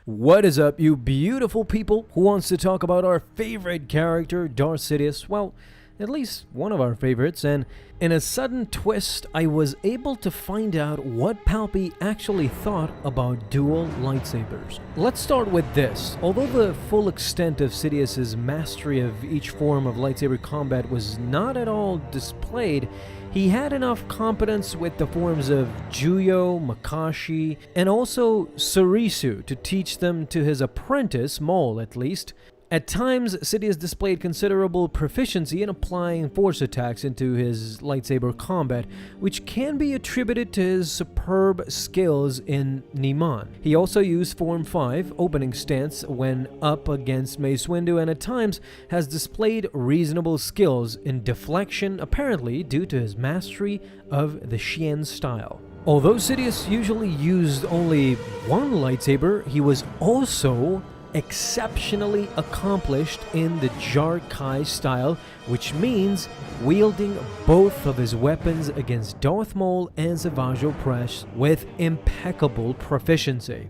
What is up, you beautiful people who wants to talk about our favorite character, Darth Sidious? Well, at least one of our favorites, and in a sudden twist, I was able to find out what Palpy actually thought about dual lightsabers. Let's start with this. Although the full extent of Sidious's mastery of each form of lightsaber combat was not at all displayed, he had enough competence with the forms of Juyo, Makashi, and also Surisu to teach them to his apprentice, Maul at least. At times, Sidious displayed considerable proficiency in applying force attacks into his lightsaber combat, which can be attributed to his superb skills in Niman. He also used Form 5 opening stance when up against Mace Windu, and at times has displayed reasonable skills in deflection, apparently due to his mastery of the Xian style. Although Sidious usually used only one lightsaber, he was also exceptionally accomplished in the Jar Kai style, which means wielding both of his weapons against Darth Maul and Savage Opress with impeccable proficiency.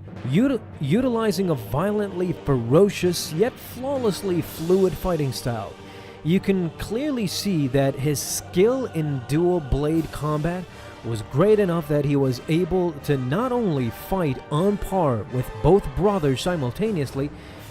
Utilizing a violently ferocious yet flawlessly fluid fighting style, you can clearly see that his skill in dual blade combat was great enough that he was able to not only fight on par with both brothers simultaneously,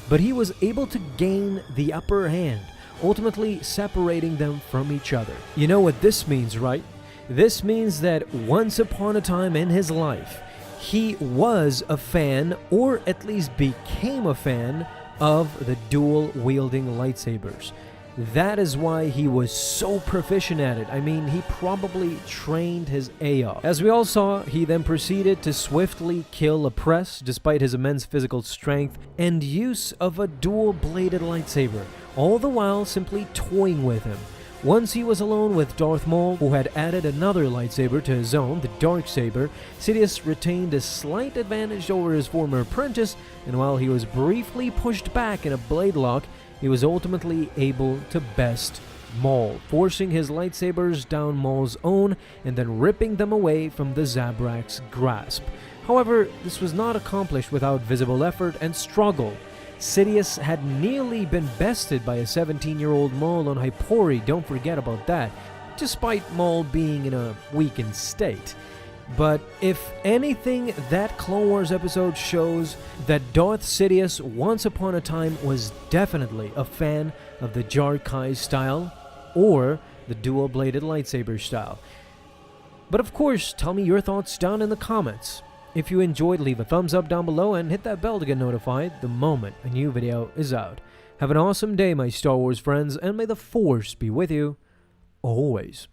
but he was able to gain the upper hand, ultimately separating them from each other. You know what this means, right? This means that once upon a time in his life, he was a fan, or at least became a fan, of the dual-wielding lightsabers. That is why he was so proficient at it. I mean, he probably trained his A off. As we all saw, he then proceeded to swiftly kill Opress despite his immense physical strength and use of a dual-bladed lightsaber, all the while simply toying with him. Once he was alone with Darth Maul, who had added another lightsaber to his own, the Darksaber, Sidious retained a slight advantage over his former apprentice, and while he was briefly pushed back in a blade lock, he was ultimately able to best Maul, forcing his lightsabers down Maul's own and then ripping them away from the Zabrak's grasp. However, this was not accomplished without visible effort and struggle. Sidious had nearly been bested by a 17-year-old Maul on Hypori, don't forget about that, despite Maul being in a weakened state. But if anything, that Clone Wars episode shows that Darth Sidious once upon a time was definitely a fan of the Jar Kai style or the dual-bladed lightsaber style. But of course, tell me your thoughts down in the comments. If you enjoyed, leave a thumbs up down below and hit that bell to get notified the moment a new video is out. Have an awesome day, my Star Wars friends, and may the Force be with you always.